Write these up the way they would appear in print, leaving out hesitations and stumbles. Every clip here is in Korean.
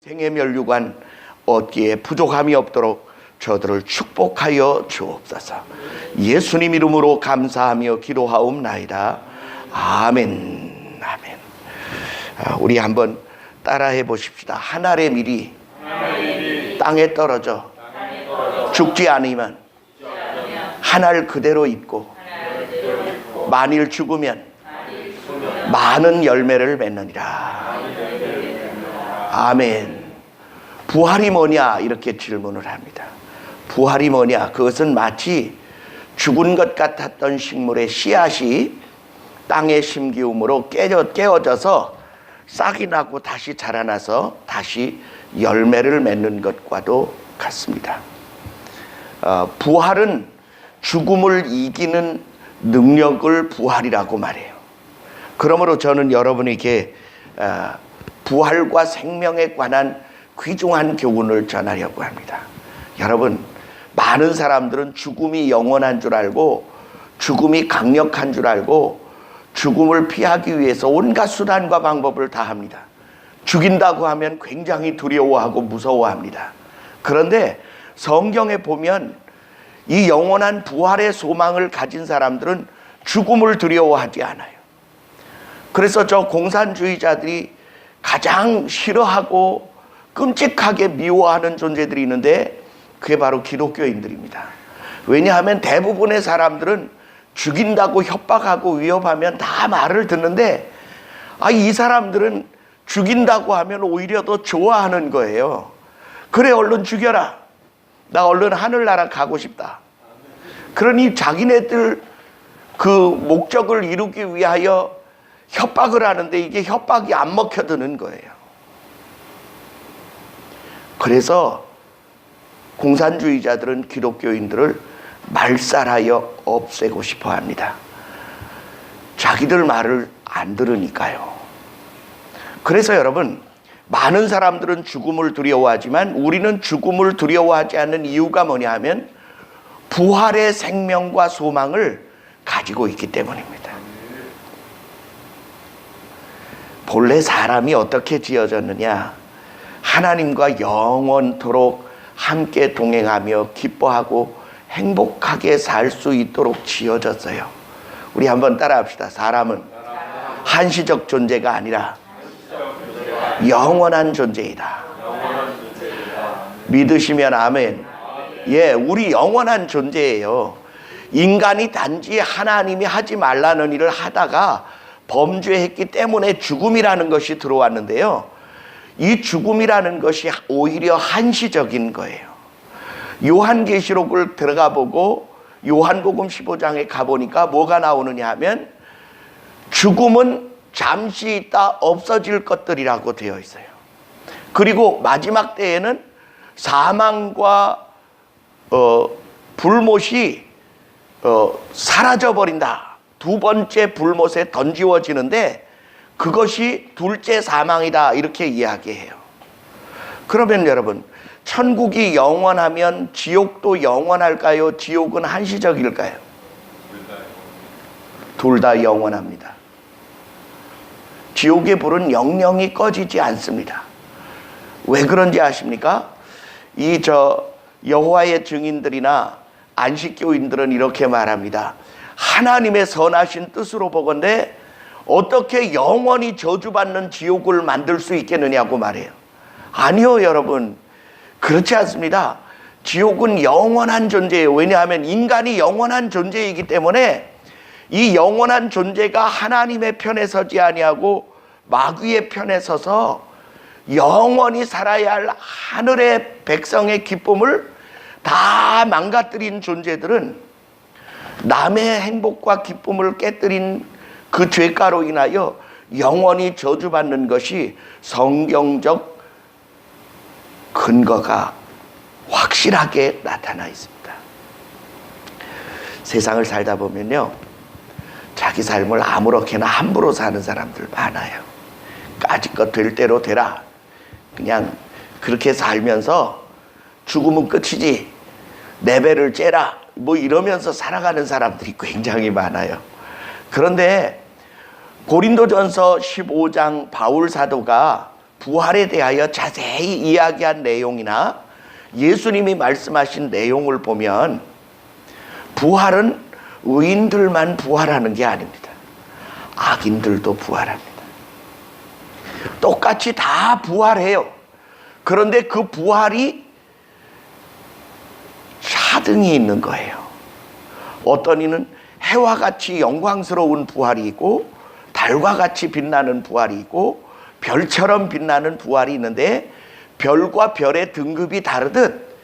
생의 면류관 얻기에 부족함이 없도록 저들을 축복하여 주옵소서. 예수님 이름으로 감사하며 기도하옵나이다. 아멘. 아멘. 우리 한번 따라해 보십시다. 한 알의 밀이 땅에 떨어져 죽지 않으면 한 알 그대로 있고 만일 죽으면 많은 열매를 맺느니라. 아멘. 부활이 뭐냐? 이렇게 질문을 합니다. 부활이 뭐냐? 그것은 마치 죽은 것 같았던 식물의 씨앗이 땅에 심기움으로 깨어져서 싹이 나고 다시 자라나서 다시 열매를 맺는 것과도 같습니다. 부활은 죽음을 이기는 능력을 부활이라고 말해요. 그러므로 저는 여러분에게 부활과 생명에 관한 귀중한 교훈을 전하려고 합니다. 여러분, 많은 사람들은 죽음이 영원한 줄 알고 죽음이 강력한 줄 알고 죽음을 피하기 위해서 온갖 수단과 방법을 다 합니다. 죽인다고 하면 굉장히 두려워하고 무서워합니다. 그런데 성경에 보면 이 영원한 부활의 소망을 가진 사람들은 죽음을 두려워하지 않아요. 그래서 저 공산주의자들이 가장 싫어하고 끔찍하게 미워하는 존재들이 있는데 그게 바로 기독교인들입니다. 왜냐하면 대부분의 사람들은 죽인다고 협박하고 위협하면 다 말을 듣는데 이 사람들은 죽인다고 하면 오히려 더 좋아하는 거예요. 그래, 얼른 죽여라. 나 얼른 하늘나라 가고 싶다. 그러니 자기네들 그 목적을 이루기 위하여 협박을 하는데 이게 협박이 안 먹혀드는 거예요. 그래서 공산주의자들은 기독교인들을 말살하여 없애고 싶어 합니다. 자기들 말을 안 들으니까요. 그래서 여러분, 많은 사람들은 죽음을 두려워하지만 우리는 죽음을 두려워하지 않는 이유가 뭐냐 하면 부활의 생명과 소망을 가지고 있기 때문입니다. 본래 사람이 어떻게 지어졌느냐? 하나님과 영원토록 함께 동행하며 기뻐하고 행복하게 살 수 있도록 지어졌어요. 우리 한번 따라합시다. 사람은 한시적 존재가 아니라 영원한 존재이다. 믿으시면 아멘. 예, 우리 영원한 존재예요. 인간이 단지 하나님이 하지 말라는 일을 하다가 범죄했기 때문에 죽음이라는 것이 들어왔는데요. 이 죽음이라는 것이 오히려 한시적인 거예요. 요한계시록을 들어가 보고 요한복음 15장에 가보니까 뭐가 나오느냐 하면 죽음은 잠시 있다 없어질 것들이라고 되어 있어요. 그리고 마지막 때에는 사망과 불못이 사라져버린다. 두 번째 불못에 던지워지는데 그것이 둘째 사망이다. 이렇게 이야기해요. 그러면 여러분, 천국이 영원하면 지옥도 영원할까요? 지옥은 한시적일까요? 둘 다 영원합니다. 지옥의 불은 영영이 꺼지지 않습니다. 왜 그런지 아십니까? 여호와의 증인들이나 안식교인들은 이렇게 말합니다. 하나님의 선하신 뜻으로 보건대 어떻게 영원히 저주받는 지옥을 만들 수 있겠느냐고 말해요. 아니요, 여러분. 그렇지 않습니다. 지옥은 영원한 존재예요. 왜냐하면 인간이 영원한 존재이기 때문에 이 영원한 존재가 하나님의 편에 서지 아니하고 마귀의 편에 서서 영원히 살아야 할 하늘의 백성의 기쁨을 다 망가뜨린 존재들은 남의 행복과 기쁨을 깨뜨린 그 죄가로 인하여 영원히 저주받는 것이 성경적 근거가 확실하게 나타나 있습니다. 세상을 살다 보면요, 자기 삶을 아무렇게나 함부로 사는 사람들 많아요. 까짓것 될 대로 되라. 그냥 그렇게 살면서 죽으면 끝이지, 내 배를 째라, 뭐 이러면서 살아가는 사람들이 굉장히 많아요. 그런데 고린도전서 15장 바울 사도가 부활에 대하여 자세히 이야기한 내용이나 예수님이 말씀하신 내용을 보면 부활은 의인들만 부활하는 게 아닙니다. 악인들도 부활합니다. 똑같이 다 부활해요. 그런데 그 부활이 차등이 있는 거예요. 어떤 이는 해와 같이 영광스러운 부활이 있고 달과 같이 빛나는 부활이 있고 별처럼 빛나는 부활이 있는데 별과 별의 등급이 다르듯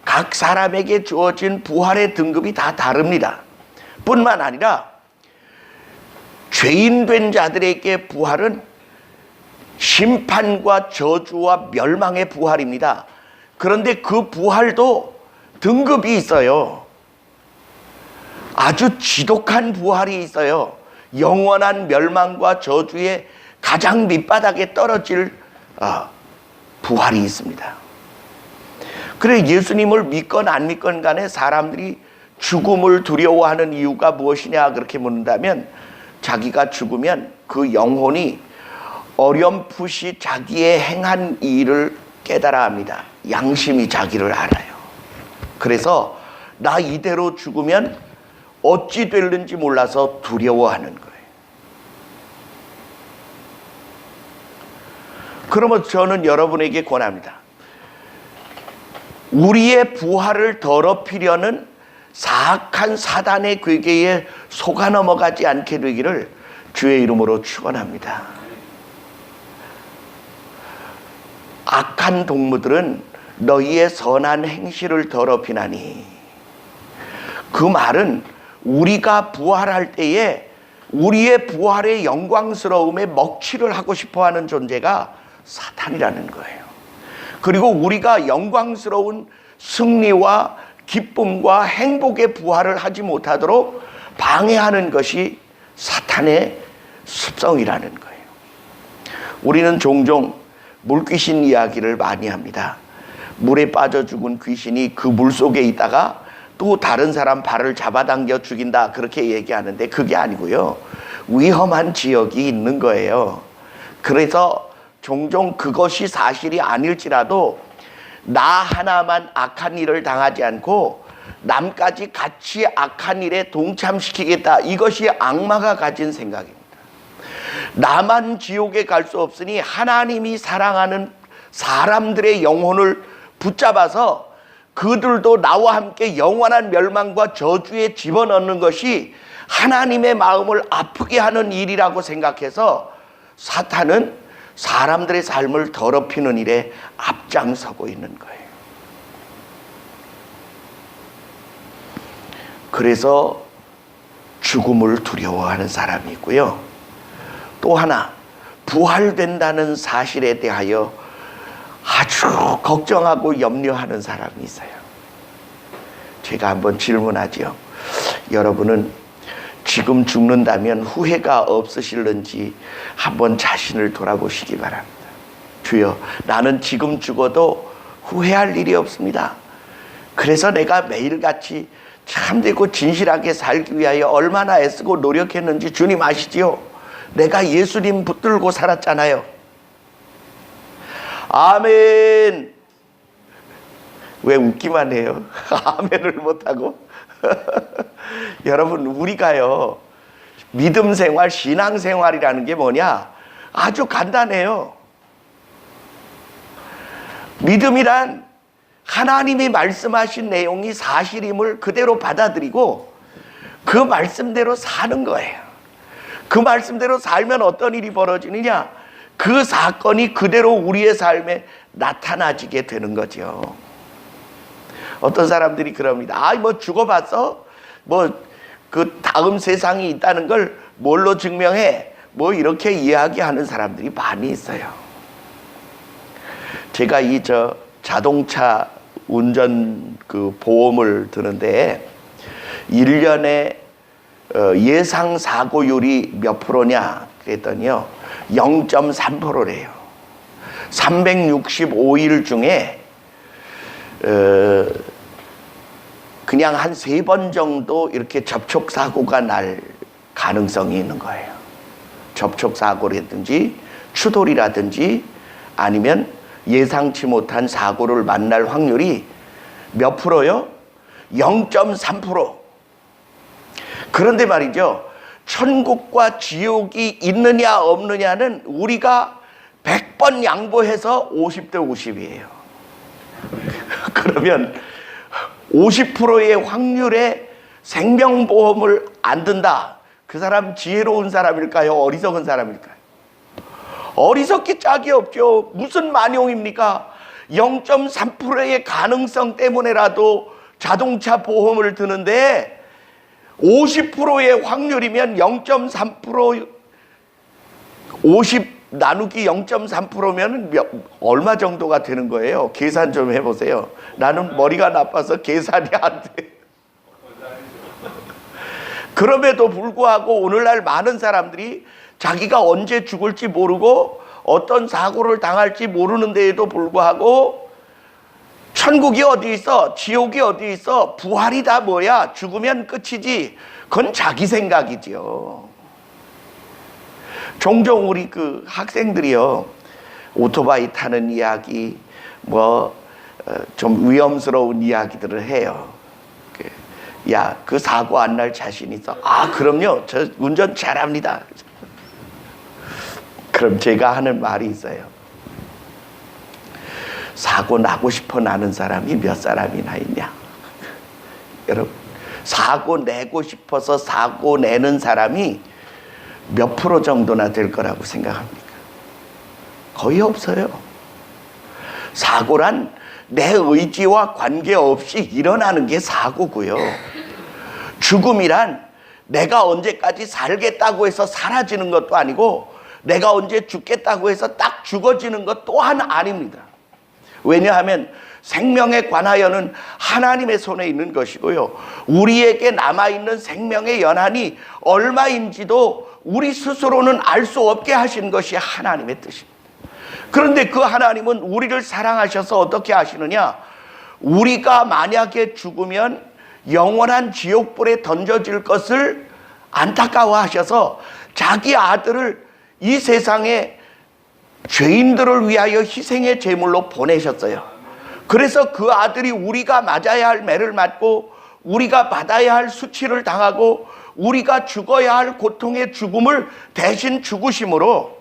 각 사람에게 주어진 부활의 등급이 다 다릅니다. 뿐만 아니라 죄인 된 자들에게 부활은 심판과 저주와 멸망의 부활입니다. 그런데 그 부활도 등급이 있어요. 아주 지독한 부활이 있어요. 영원한 멸망과 저주의 가장 밑바닥에 떨어질 부활이 있습니다. 그래 예수님을 믿건 안 믿건 간에 사람들이 죽음을 두려워하는 이유가 무엇이냐 그렇게 묻는다면 자기가 죽으면 그 영혼이 어렴풋이 자기의 행한 일을 깨달아 합니다. 양심이 자기를 알아요. 그래서 나 이대로 죽으면 어찌 될는지 몰라서 두려워하는 거예요. 그러면 저는 여러분에게 권합니다. 우리의 부활을 더럽히려는 사악한 사단의 괴계에 속아 넘어가지 않게 되기를 주의 이름으로 축원합니다. 악한 동무들은 너희의 선한 행실을 더럽히나니, 그 말은 우리가 부활할 때에 우리의 부활의 영광스러움에 먹칠을 하고 싶어하는 존재가 사탄이라는 거예요. 그리고 우리가 영광스러운 승리와 기쁨과 행복의 부활을 하지 못하도록 방해하는 것이 사탄의 습성이라는 거예요. 우리는 종종 물귀신 이야기를 많이 합니다. 물에 빠져 죽은 귀신이 그 물 속에 있다가 또 다른 사람 발을 잡아당겨 죽인다 그렇게 얘기하는데 그게 아니고요. 위험한 지역이 있는 거예요. 그래서 종종 그것이 사실이 아닐지라도 나 하나만 악한 일을 당하지 않고 남까지 같이 악한 일에 동참시키겠다. 이것이 악마가 가진 생각입니다. 나만 지옥에 갈 수 없으니 하나님이 사랑하는 사람들의 영혼을 붙잡아서 그들도 나와 함께 영원한 멸망과 저주에 집어넣는 것이 하나님의 마음을 아프게 하는 일이라고 생각해서 사탄은 사람들의 삶을 더럽히는 일에 앞장서고 있는 거예요. 그래서 죽음을 두려워하는 사람이 있고요. 또 하나, 부활된다는 사실에 대하여 아주 걱정하고 염려하는 사람이 있어요. 제가 한번 질문하죠. 여러분은 지금 죽는다면 후회가 없으실는지 한번 자신을 돌아보시기 바랍니다. 주여, 나는 지금 죽어도 후회할 일이 없습니다. 그래서 내가 매일같이 참되고 진실하게 살기 위하여 얼마나 애쓰고 노력했는지 주님 아시지요? 내가 예수님 붙들고 살았잖아요. 아멘. 왜 웃기만 해요? 아멘을 못하고. 여러분, 우리가요, 믿음 생활, 신앙 생활이라는 게 뭐냐? 아주 간단해요. 믿음이란 하나님이 말씀하신 내용이 사실임을 그대로 받아들이고 그 말씀대로 사는 거예요. 그 말씀대로 살면 어떤 일이 벌어지느냐? 그 사건이 그대로 우리의 삶에 나타나지게 되는 거죠. 어떤 사람들이 그럽니다. 뭐 죽어봤어? 그 다음 세상이 있다는 걸 뭘로 증명해? 이렇게 이야기하는 사람들이 많이 있어요. 제가 자동차 운전 그 보험을 드는데 1년에 예상 사고율이 몇 프로냐 그랬더니요 0.3%래요. 365일 중에 그냥 한 3번 정도 이렇게 접촉사고가 날 가능성이 있는 거예요. 접촉사고라든지 추돌이라든지 아니면 예상치 못한 사고를 만날 확률이 몇 프로요? 0.3%. 그런데 말이죠, 천국과 지옥이 있느냐 없느냐는 우리가 100번 양보해서 50대 50이에요. 그러면 50%의 확률에 생명보험을 안 든다. 그 사람 지혜로운 사람일까요? 어리석은 사람일까요? 어리석기 짝이 없죠. 무슨 만용입니까? 0.3%의 가능성 때문에라도 자동차 보험을 드는데 50%의 확률이면 0.3% 50 나누기 0.3%면 얼마 정도가 되는 거예요? 계산 좀 해보세요. 나는 머리가 나빠서 계산이 안 돼. 그럼에도 불구하고 오늘날 많은 사람들이 자기가 언제 죽을지 모르고 어떤 사고를 당할지 모르는 데에도 불구하고 천국이 어디 있어? 지옥이 어디 있어? 부활이 다 뭐야? 죽으면 끝이지. 그건 자기 생각이지요. 종종 우리 그 학생들이요, 오토바이 타는 이야기, 좀 위험스러운 이야기들을 해요. 야, 그 사고 안 날 자신 있어? 아, 그럼요. 저 운전 잘합니다. 그럼 제가 하는 말이 있어요. 사고 나고 싶어 나는 사람이 몇 사람이나 있냐? 여러분, 사고 내고 싶어서 사고 내는 사람이 몇 프로 정도나 될 거라고 생각합니까? 거의 없어요. 사고란 내 의지와 관계없이 일어나는 게 사고고요. 죽음이란 내가 언제까지 살겠다고 해서 사라지는 것도 아니고 내가 언제 죽겠다고 해서 딱 죽어지는 것 또한 아닙니다. 왜냐하면 생명에 관하여는 하나님의 손에 있는 것이고요, 우리에게 남아있는 생명의 연한이 얼마인지도 우리 스스로는 알 수 없게 하신 것이 하나님의 뜻입니다. 그런데 그 하나님은 우리를 사랑하셔서 어떻게 하시느냐? 우리가 만약에 죽으면 영원한 지옥불에 던져질 것을 안타까워하셔서 자기 아들을 이 세상에 죄인들을 위하여 희생의 제물로 보내셨어요. 그래서 그 아들이 우리가 맞아야 할 매를 맞고 우리가 받아야 할 수치를 당하고 우리가 죽어야 할 고통의 죽음을 대신 죽으심으로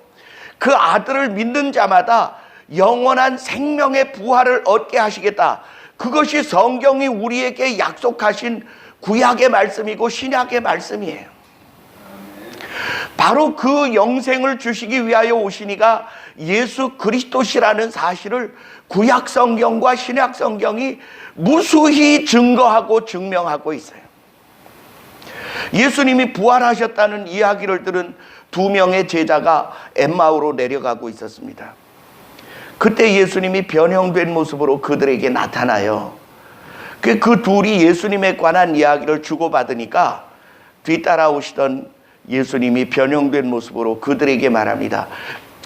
그 아들을 믿는 자마다 영원한 생명의 부활을 얻게 하시겠다. 그것이 성경이 우리에게 약속하신 구약의 말씀이고 신약의 말씀이에요. 바로 그 영생을 주시기 위하여 오시니가 예수 그리스도시라는 사실을 구약 성경과 신약 성경이 무수히 증거하고 증명하고 있어요. 예수님이 부활하셨다는 이야기를 들은 두 명의 제자가 엠마오로 내려가고 있었습니다. 그때 예수님이 변형된 모습으로 그들에게 나타나요. 그 둘이 예수님에 관한 이야기를 주고받으니까 뒤따라오시던 예수님이 변형된 모습으로 그들에게 말합니다.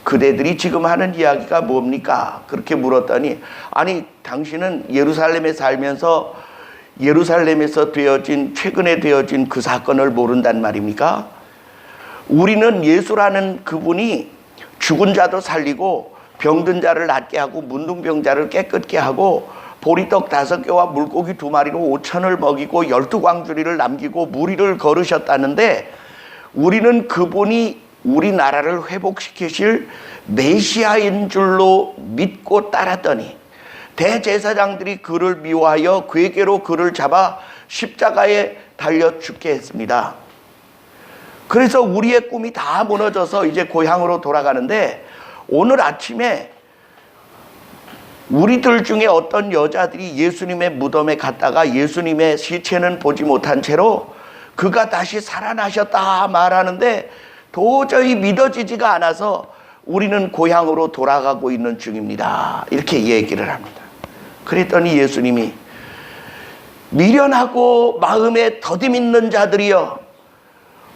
그대들이 지금 하는 이야기가 뭡니까? 그렇게 물었더니, 아니, 당신은 예루살렘에 살면서 예루살렘에서 최근에 되어진 그 사건을 모른단 말입니까? 우리는 예수라는 그분이 죽은 자도 살리고 병든 자를 낫게 하고 문둥병자를 깨끗게 하고 보리떡 5개와 물고기 2마리로 5천을 먹이고 12광주리를 남기고 무리를 걸으셨다는데, 우리는 그분이 우리나라를 회복시키실 메시아인 줄로 믿고 따랐더니 대제사장들이 그를 미워하여 괴계로 그를 잡아 십자가에 달려 죽게 했습니다. 그래서 우리의 꿈이 다 무너져서 이제 고향으로 돌아가는데, 오늘 아침에 우리들 중에 어떤 여자들이 예수님의 무덤에 갔다가 예수님의 시체는 보지 못한 채로 그가 다시 살아나셨다 말하는데 도저히 믿어지지가 않아서 우리는 고향으로 돌아가고 있는 중입니다. 이렇게 얘기를 합니다. 그랬더니 예수님이 미련하고 마음에 더디 믿는 자들이여,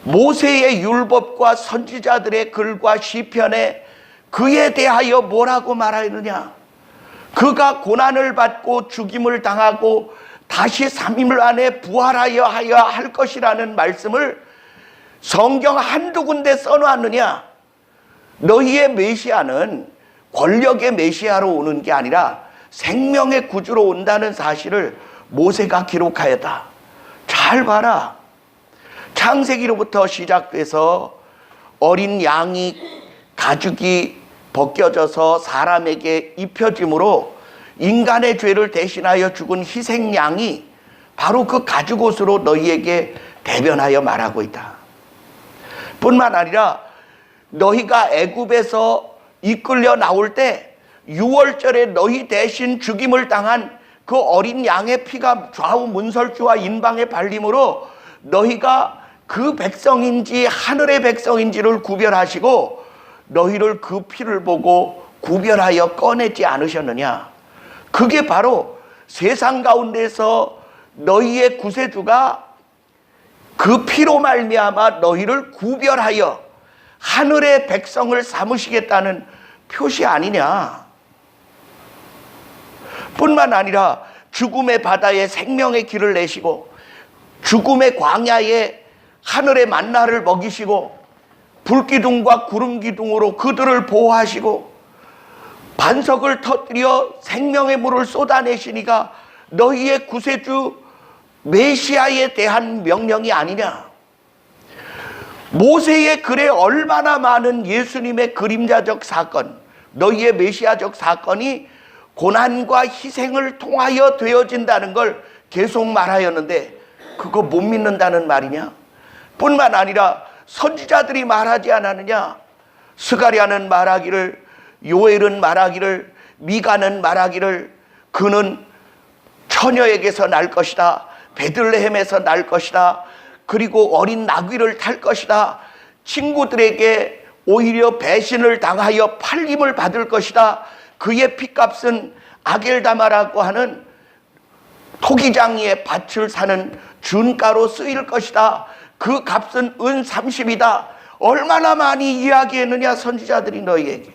모세의 율법과 선지자들의 글과 시편에 그에 대하여 뭐라고 말하느냐? 그가 고난을 받고 죽임을 당하고 다시 3일 안에 부활하여 할 것이라는 말씀을 성경 한두 군데 써놓았느냐? 너희의 메시아는 권력의 메시아로 오는 게 아니라 생명의 구주로 온다는 사실을 모세가 기록하였다. 잘 봐라. 창세기로부터 시작돼서 어린 양이 가죽이 벗겨져서 사람에게 입혀짐으로 인간의 죄를 대신하여 죽은 희생양이 바로 그 가죽옷으로 너희에게 대변하여 말하고 있다. 뿐만 아니라 너희가 애굽에서 이끌려 나올 때 유월절에 너희 대신 죽임을 당한 그 어린 양의 피가 좌우 문설주와 인방에 발림으로 너희가 그 백성인지 하늘의 백성인지를 구별하시고 너희를 그 피를 보고 구별하여 꺼내지 않으셨느냐. 그게 바로 세상 가운데서 너희의 구세주가 그 피로 말미암아 너희를 구별하여 하늘의 백성을 삼으시겠다는 표시 아니냐. 뿐만 아니라 죽음의 바다에 생명의 길을 내시고 죽음의 광야에 하늘의 만나를 먹이시고 불기둥과 구름기둥으로 그들을 보호하시고 반석을 터뜨려 생명의 물을 쏟아내시니가 너희의 구세주 메시아에 대한 명령이 아니냐. 모세의 글에 얼마나 많은 예수님의 그림자적 사건, 너희의 메시아적 사건이 고난과 희생을 통하여 되어진다는 걸 계속 말하였는데 그거 못 믿는다는 말이냐? 뿐만 아니라 선지자들이 말하지 않았느냐? 스가랴는 말하기를, 요엘은 말하기를, 미가는 말하기를 그는 처녀에게서 날 것이다. 베들레헴에서 날 것이다. 그리고 어린 나귀를 탈 것이다. 친구들에게 오히려 배신을 당하여 팔림을 받을 것이다. 그의 핏값은 아겔다마라고 하는 토기장이의 밭을 사는 준가로 쓰일 것이다. 그 값은 은 30이다. 얼마나 많이 이야기했느냐 선지자들이 너희에게.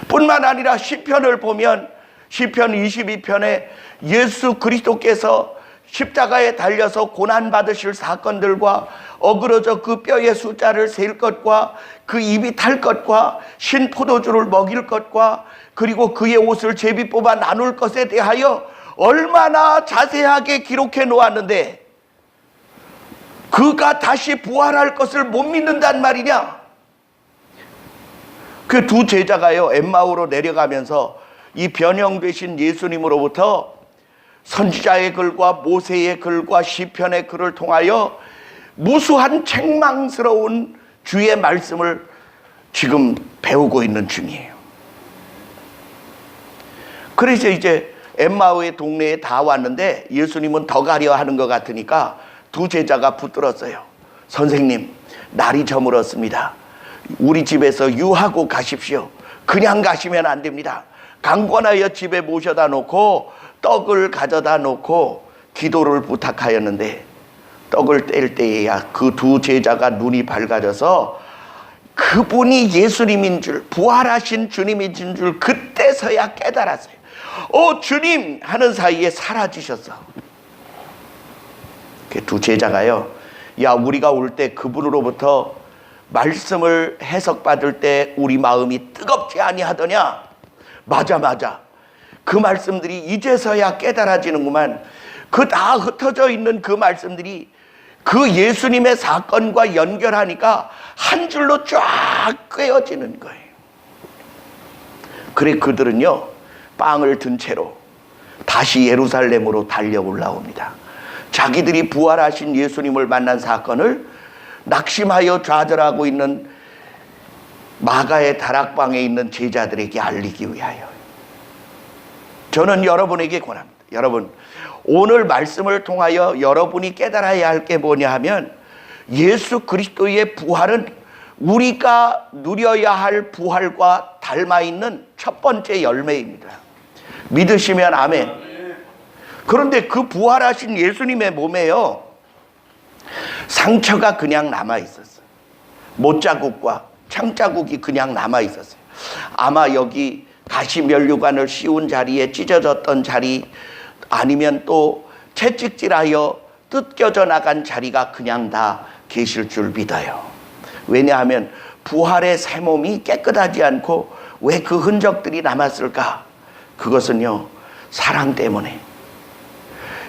뿐만 아니라 시편을 보면 시편 22편에 예수 그리스도께서 십자가에 달려서 고난받으실 사건들과 어그러져 그 뼈의 숫자를 셀 것과 그 입이 탈 것과 신 포도주를 먹일 것과 그리고 그의 옷을 제비 뽑아 나눌 것에 대하여 얼마나 자세하게 기록해 놓았는데 그가 다시 부활할 것을 못 믿는단 말이냐. 그 두 제자가요 엠마오로 내려가면서 이 변형되신 예수님으로부터 선지자의 글과 모세의 글과 시편의 글을 통하여 무수한 책망스러운 주의 말씀을 지금 배우고 있는 중이에요. 그래서 이제 엠마오의 동네에 다 왔는데 예수님은 더 가려 하는 것 같으니까 두 제자가 붙들었어요. 선생님, 날이 저물었습니다. 우리 집에서 유하고 가십시오. 그냥 가시면 안 됩니다. 강권하여 집에 모셔다 놓고 떡을 가져다 놓고 기도를 부탁하였는데 떡을 뗄 때에야 그 두 제자가 눈이 밝아져서 그분이 예수님인 줄, 부활하신 주님인 줄 그때서야 깨달았어요. 주님 하는 사이에 사라지셨어. 그 두 제자가요, 야, 우리가 올 때 그분으로부터 말씀을 해석받을 때 우리 마음이 뜨겁지 아니하더냐? 맞아. 그 말씀들이 이제서야 깨달아지는구만. 그 다 흩어져 있는 그 말씀들이 그 예수님의 사건과 연결하니까 한 줄로 쫙 꿰어지는 거예요. 그래 그들은요 빵을 든 채로 다시 예루살렘으로 달려 올라옵니다. 자기들이 부활하신 예수님을 만난 사건을 낙심하여 좌절하고 있는 마가의 다락방에 있는 제자들에게 알리기 위하여. 저는 여러분에게 권합니다. 여러분, 오늘 말씀을 통하여 여러분이 깨달아야 할 게 뭐냐 하면 예수 그리스도의 부활은 우리가 누려야 할 부활과 닮아있는 첫 번째 열매입니다. 믿으시면 아멘. 그런데 그 부활하신 예수님의 몸에요 상처가 그냥 남아있었어요. 못자국과 창자국이 그냥 남아있었어요. 아마 여기 가시면류관을 씌운 자리에 찢어졌던 자리, 아니면 또 채찍질하여 뜯겨져 나간 자리가 그냥 다 계실 줄 믿어요. 왜냐하면 부활의 새 몸이 깨끗하지 않고 왜 그 흔적들이 남았을까? 그것은요, 사랑 때문에.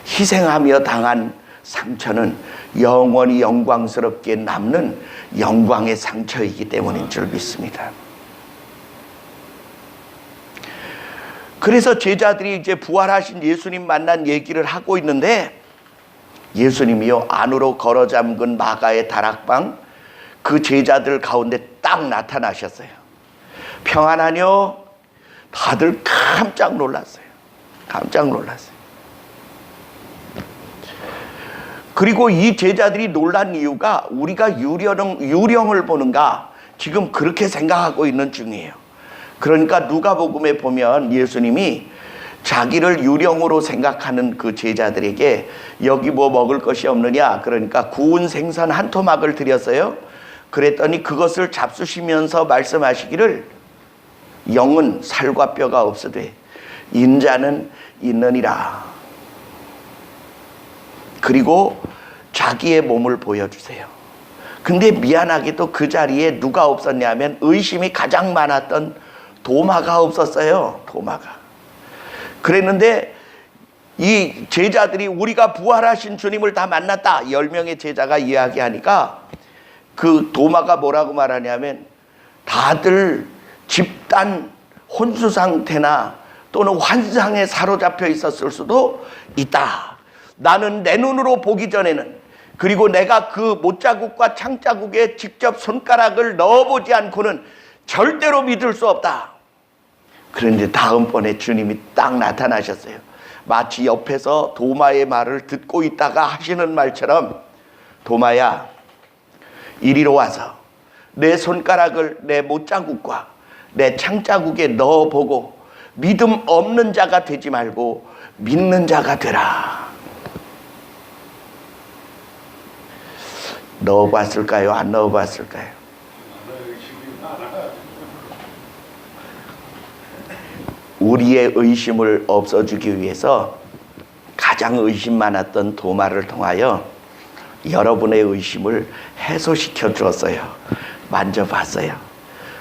희생하며 당한 상처는 영원히 영광스럽게 남는 영광의 상처이기 때문인 줄 믿습니다. 그래서 제자들이 이제 부활하신 예수님 만난 얘기를 하고 있는데, 예수님이요, 안으로 걸어 잠근 마가의 다락방 그 제자들 가운데 딱 나타나셨어요. 평안하뇨? 다들 깜짝 놀랐어요. 깜짝 놀랐어요. 그리고 이 제자들이 놀란 이유가 우리가 유령을 보는가 지금 그렇게 생각하고 있는 중이에요. 그러니까 누가복음에 보면 예수님이 자기를 유령으로 생각하는 그 제자들에게 여기 뭐 먹을 것이 없느냐, 그러니까 구운 생선 한 토막을 드렸어요. 그랬더니 그것을 잡수시면서 말씀하시기를 영은 살과 뼈가 없으되 인자는 있느니라. 그리고 자기의 몸을 보여주세요. 근데 미안하게도 그 자리에 누가 없었냐면 의심이 가장 많았던 도마가 없었어요. 도마가. 그랬는데 이 제자들이 우리가 부활하신 주님을 다 만났다, 10명의 제자가 이야기하니까 그 도마가 뭐라고 말하냐면 다들 집단 혼수 상태나 또는 환상에 사로잡혀 있었을 수도 있다. 나는 내 눈으로 보기 전에는, 그리고 내가 그 못자국과 창자국에 직접 손가락을 넣어보지 않고는 절대로 믿을 수 없다. 그런데 다음번에 주님이 딱 나타나셨어요. 마치 옆에서 도마의 말을 듣고 있다가 하시는 말처럼, 도마야, 이리로 와서 내 손가락을 내 못자국과 내 창자국에 넣어보고 믿음 없는 자가 되지 말고 믿는 자가 되라. 넣어봤을까요? 안 넣어봤을까요? 우리의 의심을 없어주기 위해서 가장 의심 많았던 도마를 통하여 여러분의 의심을 해소시켜 주었어요. 만져봤어요.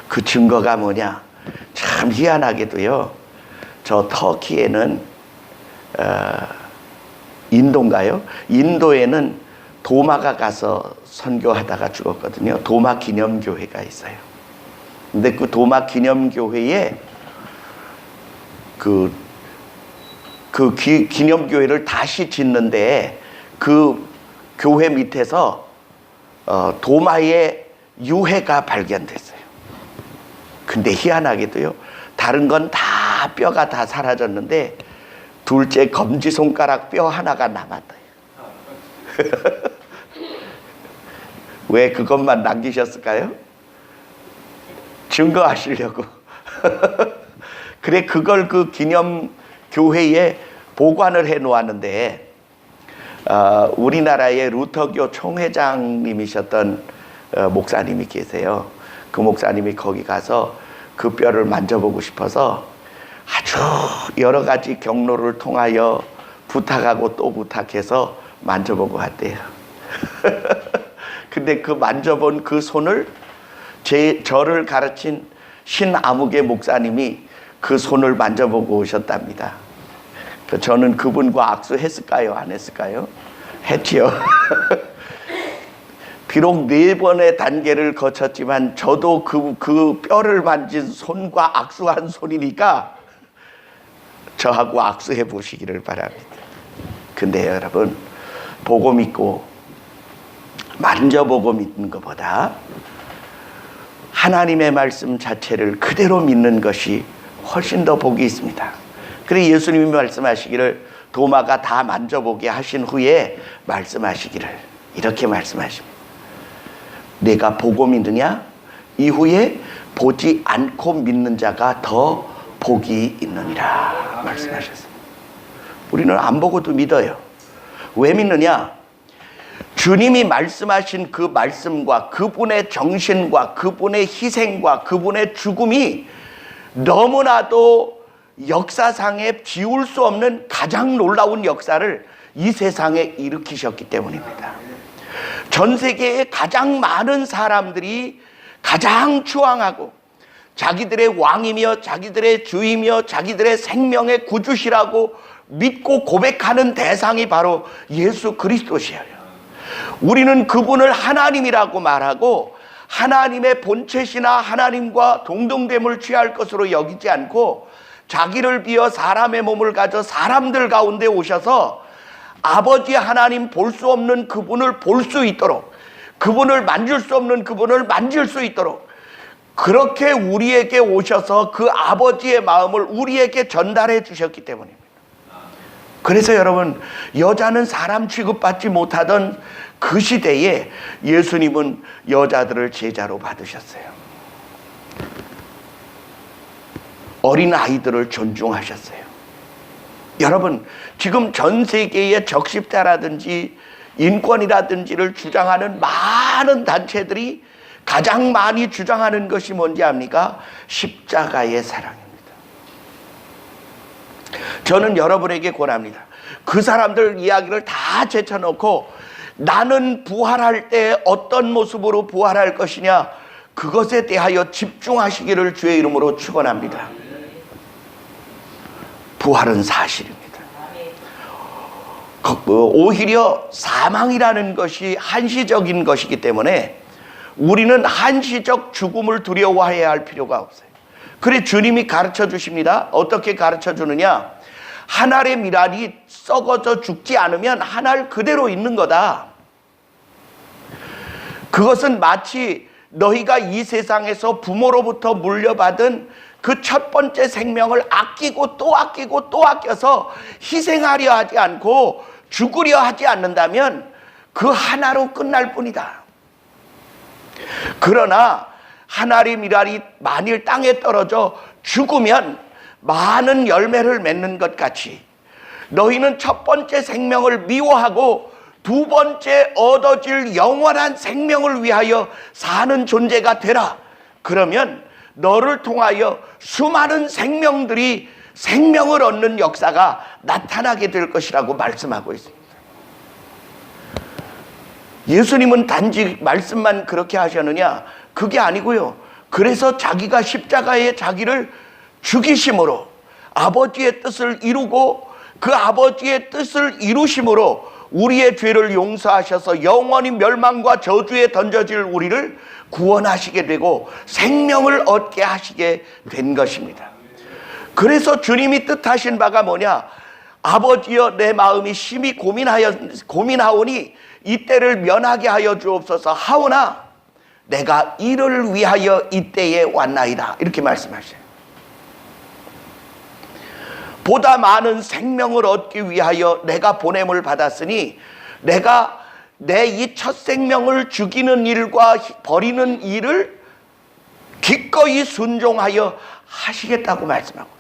그 증거가 뭐냐? 참 희한하게도요, 저 터키에는 인도인가요? 인도에는 도마가 가서 선교하다가 죽었거든요. 도마 기념교회가 있어요. 근데 그 도마 기념교회에 기념교회를 다시 짓는데 그 교회 밑에서 도마의 유해가 발견됐어요. 근데 희한하게도요, 다른 건 다 뼈가 다 사라졌는데 둘째 검지손가락 뼈 하나가 남았다. 왜 그것만 남기셨을까요? 증거하시려고. 그래, 그걸 그 기념교회에 보관을 해 놓았는데, 우리나라의 루터교 총회장님이셨던 목사님이 계세요. 그 목사님이 거기 가서 그 뼈를 만져보고 싶어서 아주 여러 가지 경로를 통하여 부탁하고 또 부탁해서 만져보고 왔대요. 근데 그 만져본 그 손을 저를 가르친 신아무개 목사님이 그 손을 만져보고 오셨답니다. 저는 그분과 악수했을까요? 안 했을까요? 했지요. 비록 4번의 단계를 거쳤지만 저도 그 뼈를 만진 손과 악수한 손이니까 저하고 악수해 보시기를 바랍니다. 근데 여러분, 보고 믿고 만져보고 믿는 것보다 하나님의 말씀 자체를 그대로 믿는 것이 훨씬 더 복이 있습니다. 그래서 예수님이 말씀하시기를, 도마가 다 만져보게 하신 후에 말씀하시기를 이렇게 말씀하십니다. 내가 보고 믿느냐? 이후에 보지 않고 믿는 자가 더 복이 있느니라 말씀하셨습니다. 우리는 안 보고도 믿어요. 왜 믿느냐? 주님이 말씀하신 그 말씀과 그분의 정신과 그분의 희생과 그분의 죽음이 너무나도 역사상에 지울 수 없는 가장 놀라운 역사를 이 세상에 일으키셨기 때문입니다. 전 세계의 가장 많은 사람들이 가장 추앙하고 자기들의 왕이며 자기들의 주이며 자기들의 생명의 구주시라고 믿고 고백하는 대상이 바로 예수 그리스도시에요. 우리는 그분을 하나님이라고 말하고 하나님의 본체시나 하나님과 동등됨을 취할 것으로 여기지 않고 자기를 비어 사람의 몸을 가져 사람들 가운데 오셔서 아버지 하나님 볼 수 없는 그분을 볼 수 있도록, 그분을 만질 수 없는 그분을 만질 수 있도록 그렇게 우리에게 오셔서 그 아버지의 마음을 우리에게 전달해 주셨기 때문입니다. 그래서 여러분, 여자는 사람 취급받지 못하던 그 시대에 예수님은 여자들을 제자로 받으셨어요. 어린 아이들을 존중하셨어요. 여러분, 지금 전 세계의 적십자라든지 인권이라든지를 주장하는 많은 단체들이 가장 많이 주장하는 것이 뭔지 압니까? 십자가의 사랑입니다. 저는 여러분에게 권합니다. 그 사람들 이야기를 다 제쳐놓고 나는 부활할 때 어떤 모습으로 부활할 것이냐, 그것에 대하여 집중하시기를 주의 이름으로 축원합니다. 부활은 사실입니다. 오히려 사망이라는 것이 한시적인 것이기 때문에 우리는 한시적 죽음을 두려워해야 할 필요가 없어요. 그래 주님이 가르쳐 주십니다. 어떻게 가르쳐 주느냐? 한 알의 밀알이 썩어져 죽지 않으면 한 알 그대로 있는 거다. 그것은 마치 너희가 이 세상에서 부모로부터 물려받은 그 첫 번째 생명을 아끼고 또 아끼고 또 아껴서 희생하려 하지 않고 죽으려 하지 않는다면 그 하나로 끝날 뿐이다. 그러나 한 알의 밀알이 만일 땅에 떨어져 죽으면 많은 열매를 맺는 것 같이 너희는 첫 번째 생명을 미워하고 두 번째 얻어질 영원한 생명을 위하여 사는 존재가 되라. 그러면 너를 통하여 수많은 생명들이 생명을 얻는 역사가 나타나게 될 것이라고 말씀하고 있습니다. 예수님은 단지 말씀만 그렇게 하셨느냐? 그게 아니고요. 그래서 자기가 십자가에 자기를 죽이심으로 아버지의 뜻을 이루고 그 아버지의 뜻을 이루심으로 우리의 죄를 용서하셔서 영원히 멸망과 저주에 던져질 우리를 구원하시게 되고 생명을 얻게 하시게 된 것입니다. 그래서 주님이 뜻하신 바가 뭐냐? 아버지여 내 마음이 심히 고민하오니 이때를 면하게 하여 주옵소서 하오나 내가 이를 위하여 이때에 왔나이다. 이렇게 말씀하셔요. 보다 많은 생명을 얻기 위하여 내가 보냄을 받았으니 내가 내 이 첫 생명을 죽이는 일과 버리는 일을 기꺼이 순종하여 하시겠다고 말씀하고 있어요.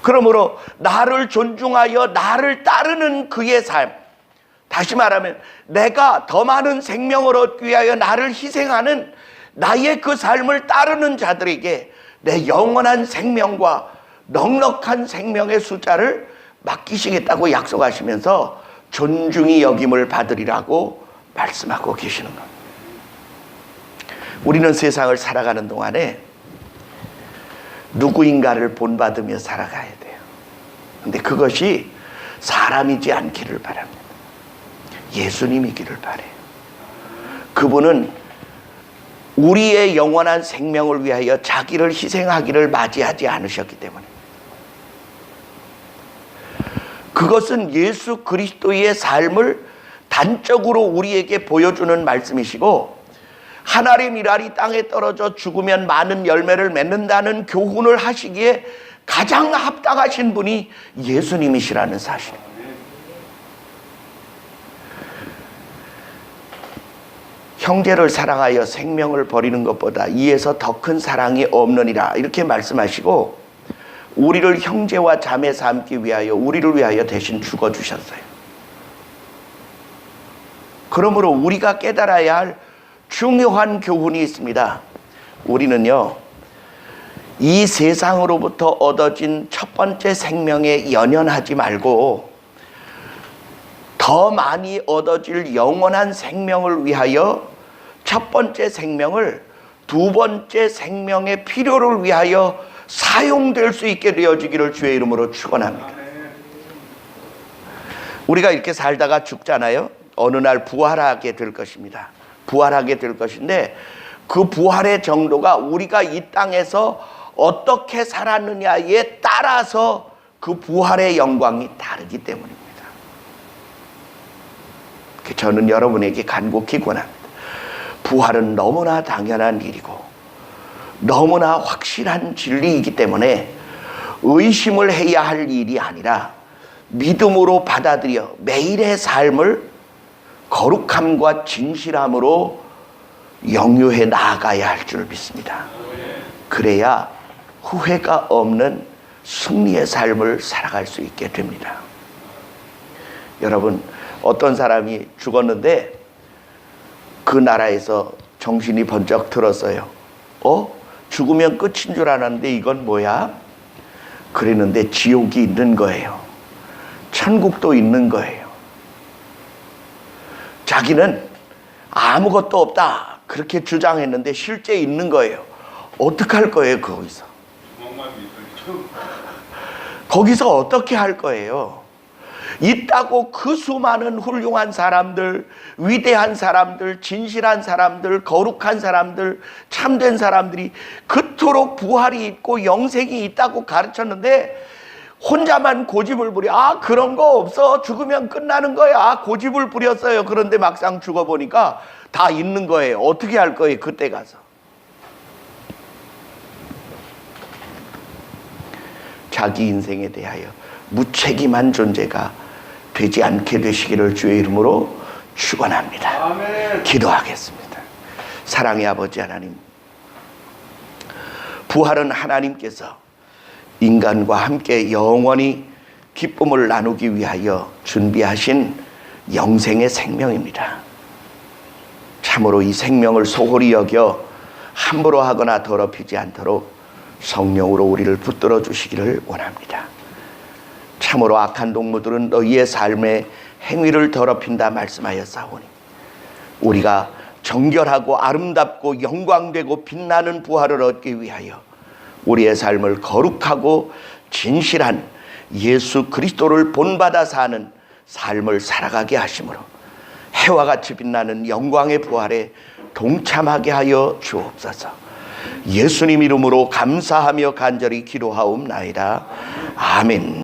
그러므로 나를 존중하여 나를 따르는 그의 삶, 다시 말하면 내가 더 많은 생명을 얻기 위하여 나를 희생하는 나의 그 삶을 따르는 자들에게 내 영원한 생명과 넉넉한 생명의 숫자를 맡기시겠다고 약속하시면서 존중이 여김을 받으리라고 말씀하고 계시는 겁니다. 우리는 세상을 살아가는 동안에 누구인가를 본받으며 살아가야 돼요. 근데 그것이 사람이지 않기를 바랍니다. 예수님이기를 바라요. 그분은 우리의 영원한 생명을 위하여 자기를 희생하기를 맞이하지 않으셨기 때문에 그것은 예수 그리스도의 삶을 단적으로 우리에게 보여주는 말씀이시고 한 알의 밀알이 땅에 떨어져 죽으면 많은 열매를 맺는다는 교훈을 하시기에 가장 합당하신 분이 예수님이시라는 사실입니다. 형제를 사랑하여 생명을 버리는 것보다 이에서 더 큰 사랑이 없느니라 이렇게 말씀하시고 우리를 형제와 자매 삼기 위하여 우리를 위하여 대신 죽어주셨어요. 그러므로 우리가 깨달아야 할 중요한 교훈이 있습니다. 우리는요, 이 세상으로부터 얻어진 첫 번째 생명에 연연하지 말고 더 많이 얻어질 영원한 생명을 위하여 첫 번째 생명을 두 번째 생명의 필요를 위하여 사용될 수 있게 되어지기를 주의 이름으로 축원합니다. 우리가 이렇게 살다가 죽잖아요. 어느 날 부활하게 될 것입니다. 부활하게 될 것인데 그 부활의 정도가 우리가 이 땅에서 어떻게 살았느냐에 따라서 그 부활의 영광이 다르기 때문입니다. 저는 여러분에게 간곡히 권합니다. 부활은 너무나 당연한 일이고 너무나 확실한 진리이기 때문에 의심을 해야 할 일이 아니라 믿음으로 받아들여 매일의 삶을 거룩함과 진실함으로 영유해 나아가야 할 줄 믿습니다. 그래야 후회가 없는 승리의 삶을 살아갈 수 있게 됩니다. 여러분, 어떤 사람이 죽었는데 그 나라에서 정신이 번쩍 들었어요. 죽으면 끝인 줄 알았는데 이건 뭐야? 그랬는데 지옥이 있는 거예요. 천국도 있는 거예요. 자기는 아무것도 없다 그렇게 주장했는데 실제 있는 거예요. 어떻게 할 거예요? 거기서 어떻게 할 거예요? 있다고 그 수많은 훌륭한 사람들, 위대한 사람들, 진실한 사람들, 거룩한 사람들, 참된 사람들이 그토록 부활이 있고 영생이 있다고 가르쳤는데 혼자만 고집을 부려. 그런 거 없어. 죽으면 끝나는 거야. 고집을 부렸어요. 그런데 막상 죽어보니까 다 있는 거예요. 어떻게 할 거예요? 그때 가서. 자기 인생에 대하여 무책임한 존재가 되지 않게 되시기를 주의 이름으로 축원합니다. 아멘. 기도하겠습니다. 사랑의 아버지 하나님, 부활은 하나님께서 인간과 함께 영원히 기쁨을 나누기 위하여 준비하신 영생의 생명입니다. 참으로 이 생명을 소홀히 여겨 함부로 하거나 더럽히지 않도록 성령으로 우리를 붙들어 주시기를 원합니다. 참으로 악한 동무들은 너희의 삶의 행위를 더럽힌다 말씀하였사오니 우리가 정결하고 아름답고 영광되고 빛나는 부활을 얻기 위하여 우리의 삶을 거룩하고 진실한 예수 그리스도를 본받아 사는 삶을 살아가게 하심으로 해와 같이 빛나는 영광의 부활에 동참하게 하여 주옵소서. 예수님 이름으로 감사하며 간절히 기도하옵나이다. 아멘.